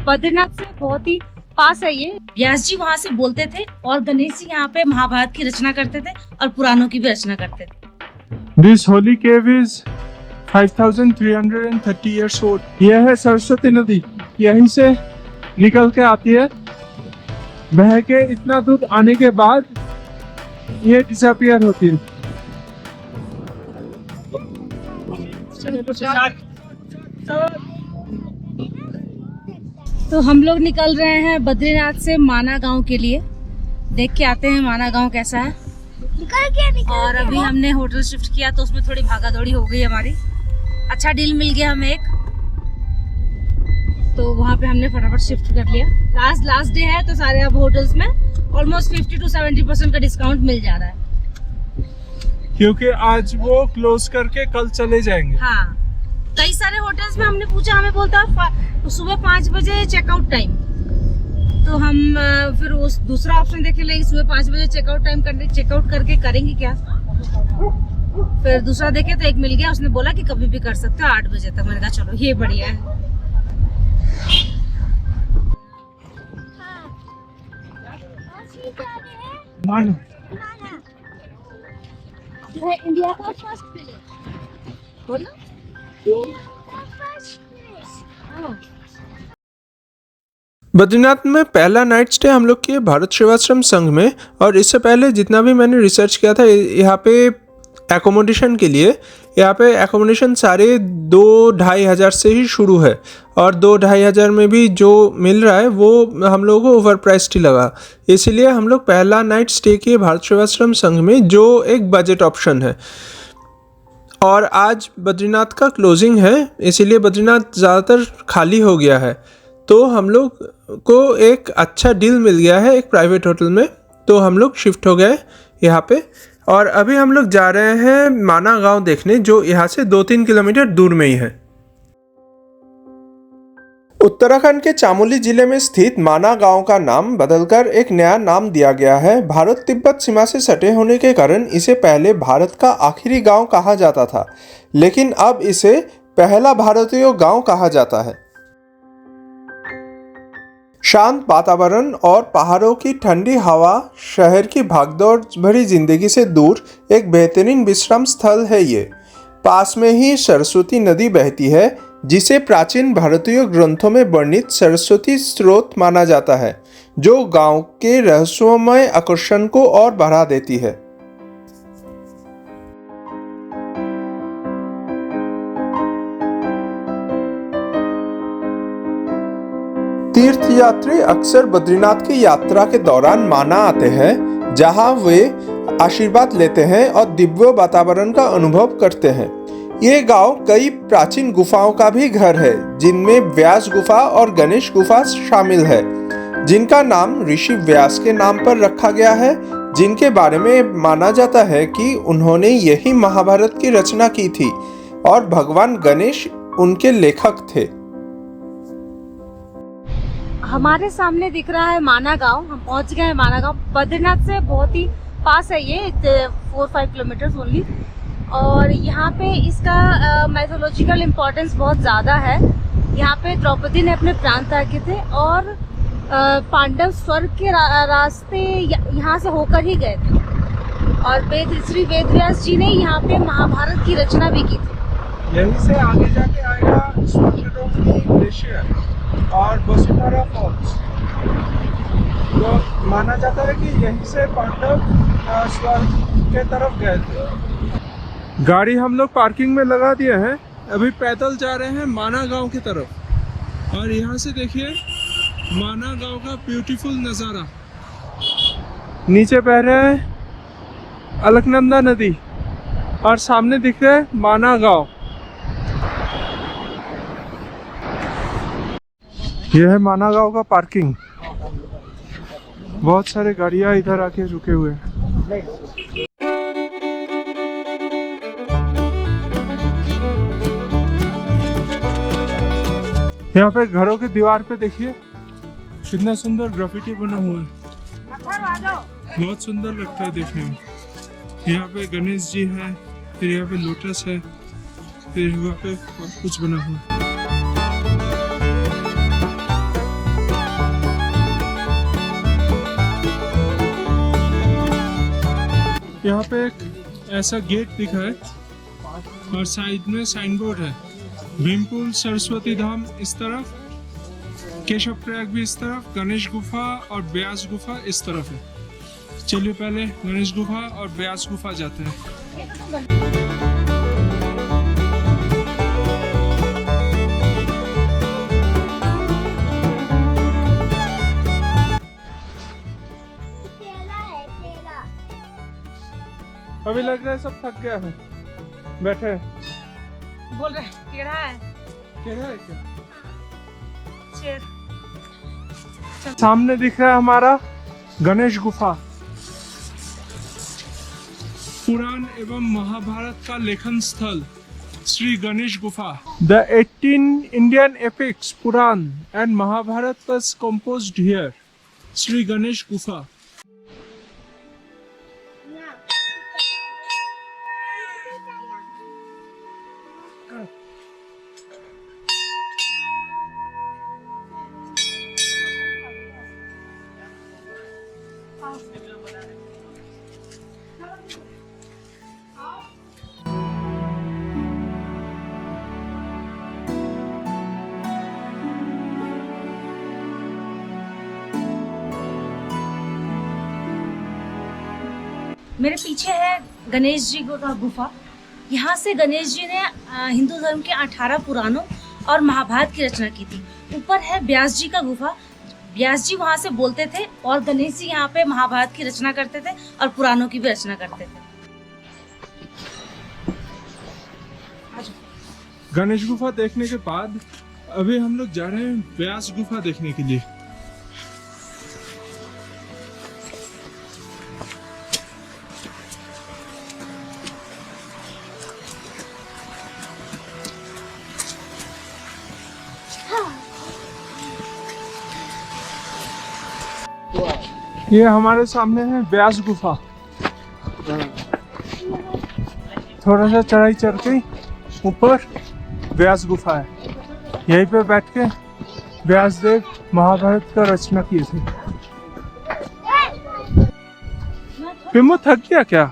बद्रीनाथ से बहुत ही पास है ये। व्यास जी वहाँ से बोलते थे और गणेश जी यहाँ पे महाभारत की रचना करते थे और पुराणों की भी रचना करते थे। This holy cave is 5,330 years old. यह है सरस्वती नदी, यहीं से निकल के आती है। बह के इतना दूर आने के बाद ये डिसअपियर होती है। तो हम लोग निकल रहे हैं बद्रीनाथ से माना गांव के लिए। देख के आते हैं माना गांव कैसा है। और अभी हमने होटल शिफ्ट किया तो उसमें थोड़ी भागा दौड़ी हो गई हमारी। अच्छा डील मिल गया हमें एक, तो वहाँ पे हमने फटाफट शिफ्ट कर लिया। लास्ट डे है तो सारे अब होटल्स में ऑलमोस्ट 50 to 70% का डिस्काउंट मिल जा रहा है, क्योंकि आज वो क्लोज करके कल चले जाएंगे। हाँ, कई सारे होटल्स में हमने पूछा, हमें बोलता सुबह 5 बजे चेकआउट टाइम। तो हम फिर उस दूसरा ऑप्शन देखे लेंगे, सुबह 5 बजे चेकआउट टाइम करके चेकआउट करके करेंगे क्या। फिर दूसरा देखे तो एक मिल गया, उसने बोला कि कभी भी कर सकते हो 8 बजे तक। मैंने कहा चलो ये बढ़िया है। इंडिया का फर्स्ट प्लेस बोलो। बद्रीनाथ में पहला नाइट स्टे हम लोग किए भारत सेवाश्रम संघ में। और इससे पहले जितना भी मैंने रिसर्च किया था यहाँ पे एकोमोडेशन के लिए, यहाँ पे एकोमोडेशन सारे 2-2.5 हज़ार से ही शुरू है। और 2-2.5 हज़ार में भी जो मिल रहा है वो हम लोगों को ओवर प्राइस्ड ही लगा। इसीलिए हम लोग पहला नाइट स्टे किए भारत सेवाश्रम संघ में, जो एक बजट ऑप्शन है। और आज बद्रीनाथ का क्लोजिंग है, इसीलिए बद्रीनाथ ज़्यादातर खाली हो गया है। तो हम लोग को एक अच्छा डील मिल गया है एक प्राइवेट होटल में, तो हम लोग शिफ्ट हो गए यहाँ पे। और अभी हम लोग जा रहे हैं माना गांव देखने, जो यहाँ से 2-3 किलोमीटर दूर में ही है। उत्तराखंड के चामोली जिले में स्थित माना गांव का नाम बदलकर एक नया नाम दिया गया है। भारत तिब्बत सीमा से सटे होने के कारण इसे पहले भारत का आखिरी गांव कहा जाता था, लेकिन अब इसे पहला भारतीय गांव कहा जाता है। शांत वातावरण और पहाड़ों की ठंडी हवा शहर की भागदौड़ भरी जिंदगी से दूर एक बेहतरीन विश्राम स्थल है ये। पास में ही सरस्वती नदी बहती है, जिसे प्राचीन भारतीय ग्रंथों में वर्णित सरस्वती स्रोत माना जाता है, जो गांव के रहस्यमय आकर्षण को और बढ़ा देती है। तीर्थयात्री अक्सर बद्रीनाथ की यात्रा के दौरान माना आते हैं, जहां वे आशीर्वाद लेते हैं और दिव्य वातावरण का अनुभव करते हैं। ये गांव कई प्राचीन गुफाओं का भी घर है, जिनमें व्यास गुफा और गणेश गुफा शामिल है, जिनका नाम ऋषि व्यास के नाम पर रखा गया है, जिनके बारे में माना जाता है कि उन्होंने यही महाभारत की रचना की थी और भगवान गणेश उनके लेखक थे। हमारे सामने दिख रहा है माना गांव। हम पहुंच गए हैं माना गांव। बद्रीनाथ से बहुत ही पास है ये, 4-5 किलोमीटर ओनली। और यहाँ पे इसका मैथोलॉजिकल इम्पोर्टेंस बहुत ज़्यादा है। यहाँ पे द्रौपदी ने अपने प्राण त्यागे थे और पांडव स्वर्ग के रास्ते यहाँ से होकर ही गए थे। और श्री वेदव्यास जी ने यहाँ पे महाभारत की रचना भी की थी। यहीं से आगे जाके आएगा स्वर्णरेखा ग्लेशियर और वसुंधरा फॉल्स। तो माना जाता है कि यहीं से पांडव स्वर्ग के तरफ गए थे। गाड़ी हम लोग पार्किंग में लगा दिए हैं, अभी पैदल जा रहे हैं माना गांव की तरफ। और यहाँ से देखिए माना गांव का ब्यूटीफुल नज़ारा। नीचे बह रहे है अलकनंदा नदी और सामने दिख रहा है माना गांव। यह है माना गांव का पार्किंग। बहुत सारे गाड़ियां इधर आके रुके हुए हैं। यहाँ पे घरों की दीवार पे देखिए कितना सुंदर ग्राफिटी बना हुआ है, बहुत सुंदर लगता है देखने में। यहाँ पे गणेश जी है, फिर यहाँ पे लोटस है, फिर वहाँ पे कुछ बना हुआ है। यहाँ पे एक ऐसा गेट दिखा है और साइड में साइन बोर्ड है। भीमपुल सरस्वती धाम इस तरफ, केशव प्रयाग भी इस तरफ, गणेश गुफा और ब्यास गुफा इस तरफ है। चलिए पहले गणेश गुफा और ब्यास गुफा जाते हैं। अभी लग रहा है सब थक गया है, बैठे हैं। बोल रहे टेढ़ा है क्या है क्या? चेयर। सामने दिख रहा है हमारा गणेश गुफा। पुराण एवं महाभारत का लेखन स्थल श्री गणेश गुफा। The 18 Indian epics, Puran and Mahabharat was composed here. Shri Ganesh गुफा। मेरे पीछे है गणेश जी का गुफा। यहाँ से गणेश जी ने हिंदू धर्म के 18 पुराणों और महाभारत की रचना की थी। ऊपर है व्यास जी का गुफा। व्यास जी वहाँ से बोलते थे और गणेश जी यहाँ पे महाभारत की रचना करते थे और पुराणों की भी रचना करते थे। गणेश गुफा देखने के बाद अभी हम लोग जा रहे हैं व्यास गुफा देखने के लिए। ये हमारे सामने है व्यास गुफा। थोड़ा सा चढ़ाई चढ़ के ऊपर व्यास गुफा है। यहीं पे बैठ के व्यास देव महाभारत का रचना किए थे। पिमो थक गया क्या?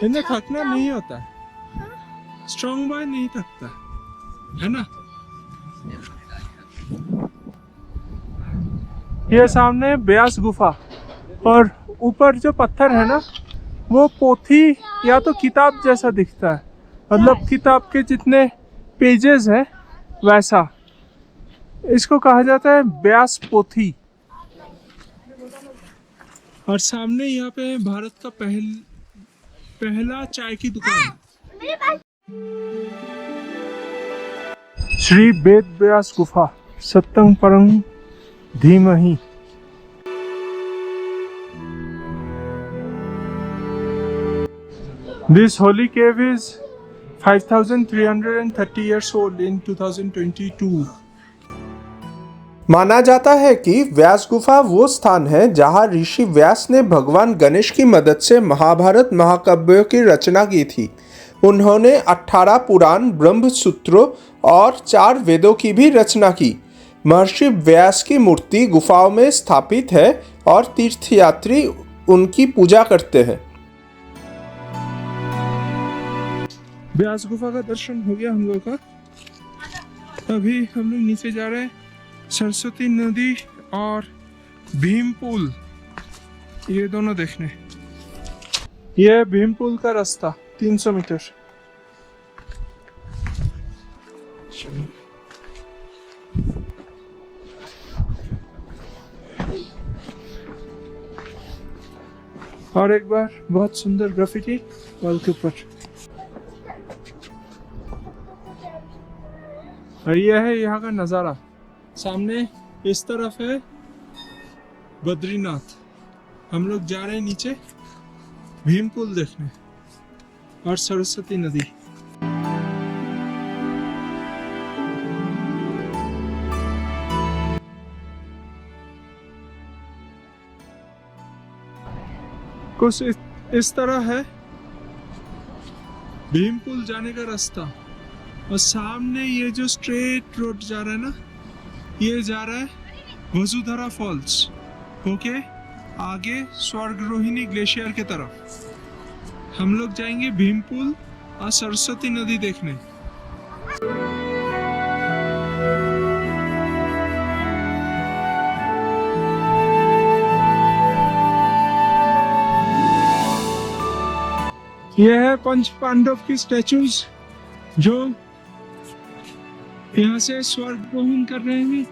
इन्हें थकना नहीं होता, स्ट्रॉन्ग बॉय नहीं थकता है ना। ये सामने व्यास गुफा और ऊपर जो पत्थर है ना वो पोथी या तो किताब जैसा दिखता है, मतलब किताब के जितने पेजेस हैं वैसा। इसको कहा जाता है व्यास पोथी। और सामने यहाँ पे भारत का पहला चाय की दुकान। श्री वेद व्यास गुफा सत्यं परं धीमहि। This holy cave is 5,330 years old in 2022. माना जाता है कि व्यास गुफा वो स्थान है जहां ऋषि व्यास ने भगवान गणेश की मदद से महाभारत महाकाव्यों की रचना की थी। उन्होंने 18 पुराण, ब्रह्म सूत्रों और 4 वेदों की भी रचना की। महर्षि व्यास की मूर्ति गुफाओं में स्थापित है और तीर्थयात्री उनकी पूजा करते हैं। व्यास गुफा का दर्शन हो गया हम लोग का। अभी हम लोग नीचे जा रहे हैं सरस्वती नदी और भीम पुल, ये दोनों देखने। ये भीम पुल का रास्ता 300 मीटर। और एक बार बहुत सुंदर ग्राफिटी वॉल के ऊपर। और यह है यहाँ का नज़ारा। सामने इस तरफ है बद्रीनाथ। हम लोग जा रहे हैं नीचे भीम पुल देखने और सरस्वती नदी। कुछ इस तरह है भीम पुल जाने का रास्ता। और सामने ये जो स्ट्रेट रोड जा रहा है ना, ये जा रहा है वसुधारा फॉल्स होके आगे स्वर्गरोहिणी ग्लेशियर की तरफ। हम लोग जाएंगे भीमपुल और सरस्वती नदी देखने। यह है पंच पांडव की स्टैचूज जो यहाँ से स्वर्गरोहण कर रहे हैं।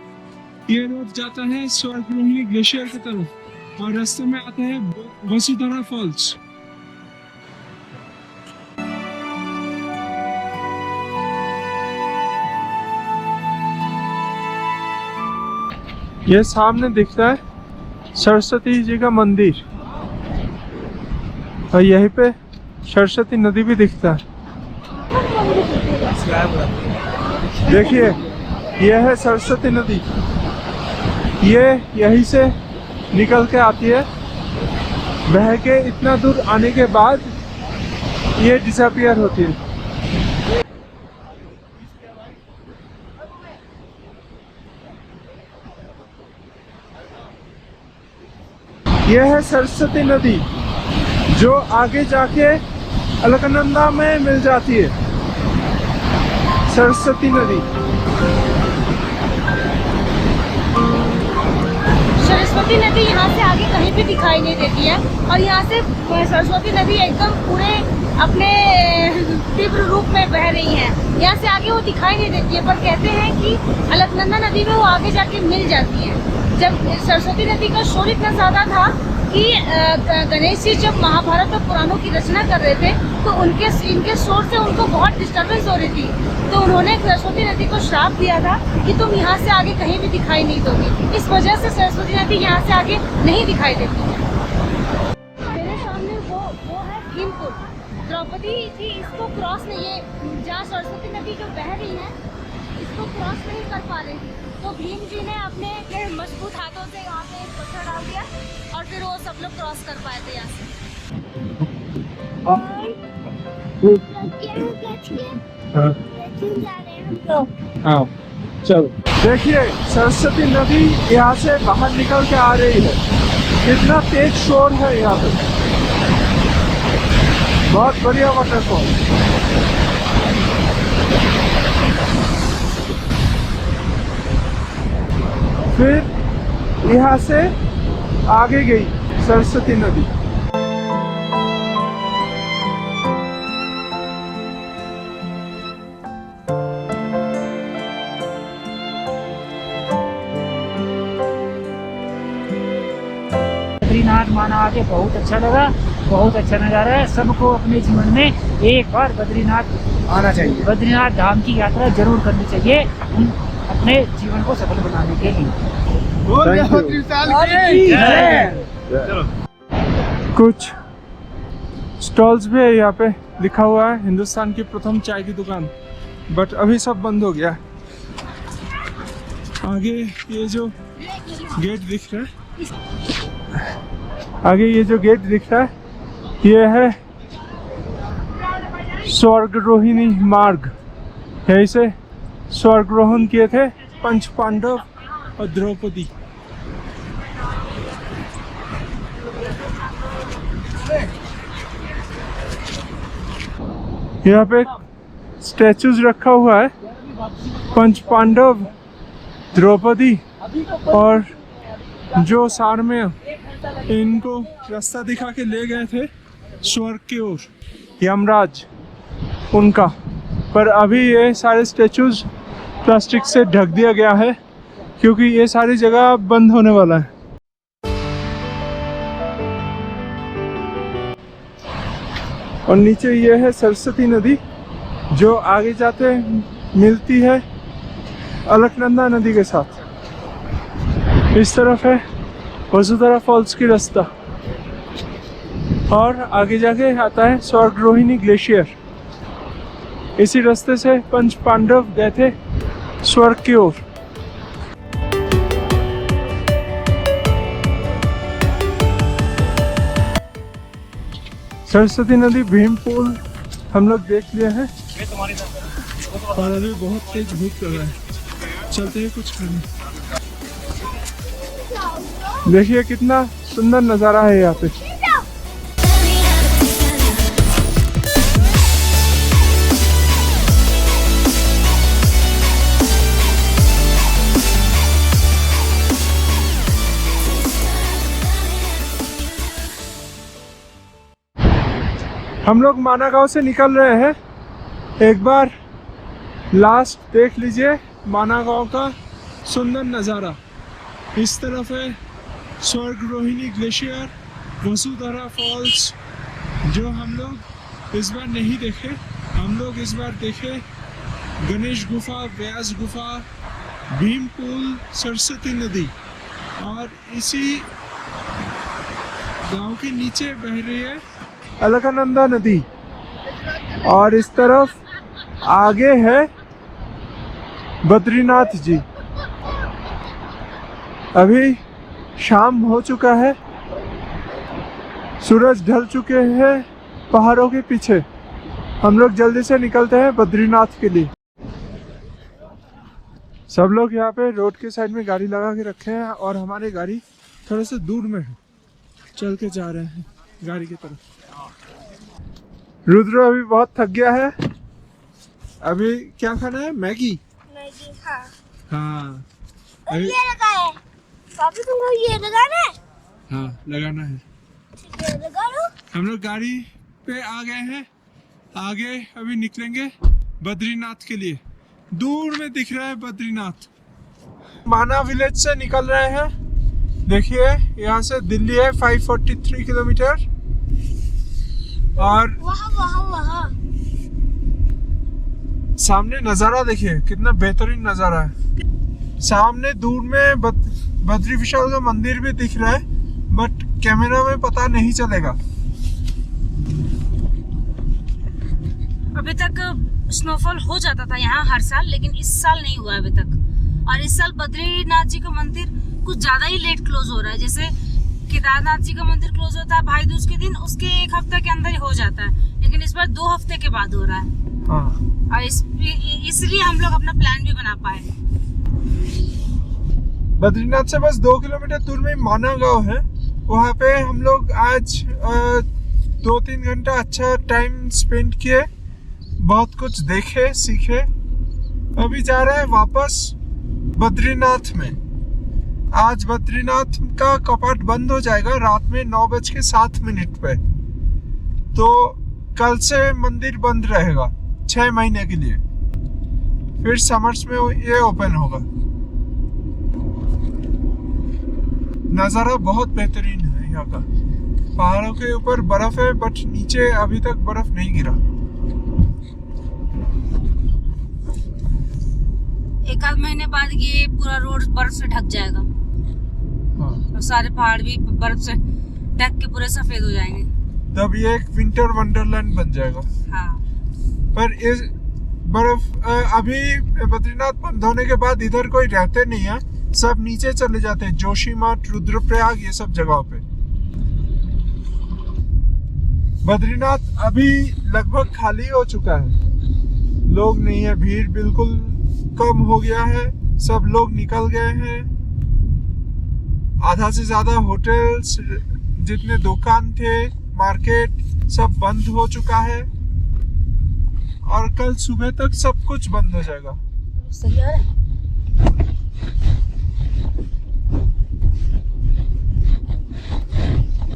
ये रोड जाता है स्वर्गरोहिणी ग्लेशियर की तरफ और रास्ते में आता है वसुधारा फॉल्स। ये सामने दिखता है सरस्वती जी का मंदिर और यहीं पे सरस्वती नदी भी दिखता है। देखिए यह है सरस्वती नदी, ये यहीं से निकल के आती है, बह के इतना दूर आने के बाद ये डिसअपियर होती है। यह है सरस्वती नदी जो आगे जाके अलकनंदा में मिल जाती है। सरस्वती नदी, सरस्वती नदी यहाँ से आगे कहीं भी दिखाई नहीं देती है और यहाँ से सरस्वती नदी एकदम पूरे अपने तीव्र रूप में बह रही है। यहाँ से आगे वो दिखाई नहीं देती है, पर कहते हैं कि अलकनंदा नदी में वो आगे जाके मिल जाती है। जब सरस्वती नदी का शोर इतना ज़्यादा था कि गणेश जी जब महाभारत और पुराणों की रचना कर रहे थे तो इनके शोर से उनको बहुत डिस्टर्बेंस हो रही थी, तो उन्होंने सरस्वती नदी को श्राप दिया था कि तुम यहाँ से आगे कहीं भी दिखाई नहीं दोगे। इस वजह से सरस्वती नदी यहाँ से आगे नहीं दिखाई देती है। मेरे सामने वो है भीमपुल। द्रौपदी जी इसको क्रॉस नहीं, ये जहाँ सरस्वती नदी जो बह रही है इसको क्रॉस नहीं कर पा रही थी, तो भीम जी ने अपने मजबूत हाथों से यहाँ पे एक पत्थर डाल दिया और फिर वो सब लोग क्रॉस कर पाए थे यहाँ से। चलो देखिए सरस्वती नदी यहाँ से बाहर निकल के आ रही है। कितना तेज शोर है यहाँ पे, बहुत बढ़िया वाटरफॉल। फिर यहाँ से आगे गई सरस्वती नदी। बद्रीनाथ माना आके बहुत अच्छा लगा, बहुत अच्छा नज़ारा है। सबको अपने जीवन में एक बार बद्रीनाथ आना चाहिए, बद्रीनाथ धाम की यात्रा जरूर करनी चाहिए अपने जीवन को सफल बनाने के लिए। कुछ स्टॉल्स भी है यहाँ पे, लिखा हुआ है हिंदुस्तान की प्रथम चाय की दुकान, बट अभी सब बंद हो गया। आगे ये जो गेट दिख रहा है, आगे ये जो गेट दिख रहा है ये है स्वर्गरोहिणी मार्ग। यहीं से स्वर्गरोहण किए थे पंच पांडव और द्रौपदी। यहाँ पे स्टैचूज रखा हुआ है, पंच पांडव, द्रौपदी और जो सार में इनको रास्ता दिखा के ले गए थे स्वर्ग की ओर, यमराज उनका। पर अभी ये सारे स्टैचूज प्लास्टिक से ढक दिया गया है क्योंकि ये सारी जगह बंद होने वाला है। और नीचे ये है सरस्वती नदी जो आगे जाते मिलती है अलकनंदा नदी के साथ। इस तरफ है वसुधारा फॉल्स की रास्ता और आगे जाके आता है स्वर्गरोहिणी ग्लेशियर। इसी रास्ते से पंच पांडव गए थे स्वर्ग की ओर। सरस्वती नदी, भीमपुल हम लोग देख लिए हैं और अभी बहुत तेज धूप लग रहा है, चलते हैं कुछ खाने। देखिए कितना सुंदर नज़ारा है यहाँ पे। हम लोग माना गांव से निकल रहे हैं। एक बार लास्ट देख लीजिए माना गांव का सुंदर नज़ारा। इस तरफ है स्वर्ग रोहिणी ग्लेशियर, वसुधरा फॉल्स, जो हम लोग इस बार नहीं देखे। हम लोग इस बार देखे गणेश गुफा, व्यास गुफा, भीम पुल, सरस्वती नदी, और इसी गांव के नीचे बह रही है अलकनंदा नदी। और इस तरफ आगे है बद्रीनाथ जी। अभी शाम हो चुका है, सूरज ढल चुके हैं पहाड़ों के पीछे। हम लोग जल्दी से निकलते हैं बद्रीनाथ के लिए। सब लोग यहाँ पे रोड के साइड में गाड़ी लगा के रखे हैं और हमारी गाड़ी थोड़े से दूर में है। चल के जा रहे हैं गाड़ी की तरफ। रुद्र अभी बहुत थक गया है। अभी क्या खाना है? मैगी। हाँ और ये लगा है पापा, तुमको ये लगाना है? हाँ लगाना है। ठीक है, लगा लो। हम लोग गाड़ी पे आ गए हैं। आगे अभी निकलेंगे बद्रीनाथ के लिए। दूर में दिख रहा है बद्रीनाथ। माना विलेज से निकल रहे हैं। देखिए यहाँ से दिल्ली है 543 किलोमीटर। और वहाँ सामने नज़ारा देखिए कितना बेहतरीन नज़ारा है। सामने दूर में बद्री विशाल का मंदिर भी दिख रहा है, बट कैमरा में पता नहीं चलेगा। अभी तक स्नोफॉल हो जाता था यहाँ हर साल, लेकिन इस साल नहीं हुआ अभी तक। और इस साल बद्रीनाथ जी का मंदिर कुछ ज्यादा ही लेट क्लोज हो रहा है। जैसे केदारनाथ जी का मंदिर क्लोज होता है भाई दूज के दिन, उसके एक हफ्ते के अंदर ही हो जाता है, लेकिन इस बार 2 हफ्ते के बाद हो रहा है। हाँ। और इसलिए हम लोग अपना प्लान भी बना पाए। बद्रीनाथ से बस 2 किलोमीटर दूर में माना गांव है। वहाँ पे हम लोग आज 2-3 घंटा अच्छा टाइम स्पेंड किए, बहुत कुछ देखे सीखे। अभी जा रहे हैं वापस बद्रीनाथ में। आज बद्रीनाथ का कपाट बंद हो जाएगा रात में 9:07 पे। तो कल से मंदिर बंद रहेगा 6 महीने के लिए। फिर समर्स में ये ओपन होगा। नज़ारा बहुत बेहतरीन है यहाँ का। पहाड़ों के ऊपर बर्फ है, बट नीचे अभी तक बर्फ नहीं गिरा। एक आध महीने बाद ये पूरा रोड बर्फ से ढक जाएगा। हाँ। और सारे पहाड़ भी बर्फ से ढक के पूरे सफेद हो जाएंगे। तब ये एक विंटर वंडरलैंड बन जाएगा। हाँ। पर इस बर्फ अभी बद्रीनाथ बंद होने के बाद इधर कोई रहते नहीं है, सब नीचे चले जाते हैं। जोशीमठ, रुद्रप्रयाग, ये सब जगहों पे। बद्रीनाथ अभी लगभग खाली हो चुका है, लोग नहीं है, भीड़ बिल्कुल कम हो गया है, सब लोग निकल गए हैं। आधा से ज्यादा होटल्स, जितने दुकान थे, मार्केट, सब बंद हो चुका है। और कल सुबह तक सब कुछ बंद हो जाएगा। सही आ रहा है।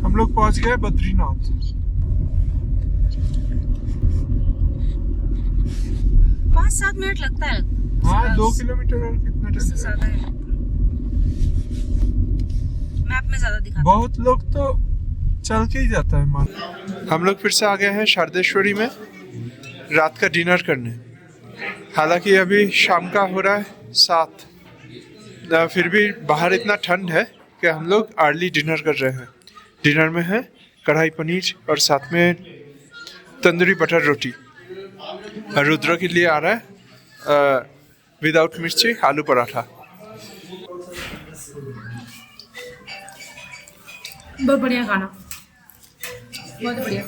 हम लोग पहुंच गए बद्रीनाथ। 5-7 मिनट लगता है। हाँ, 2 किलोमीटर और कितना इससे टाइम? ज्यादा है। मैप में ज्यादा दिखा। बहुत लोग तो चल के ही जाता है मान। हम लोग फिर से आ गए हैं शारदेश्वरी में रात का डिनर करने। हालांकि अभी शाम का हो रहा है 7, फिर भी बाहर इतना ठंड है कि हम लोग अर्ली डिनर कर रहे हैं। डिनर में है कढ़ाई पनीर और साथ में तंदूरी बटर रोटी। और रुद्र के लिए आ रहा है विदाउट मिर्ची आलू पराठा। बहुत बढ़िया खाना, बहुत बढ़िया।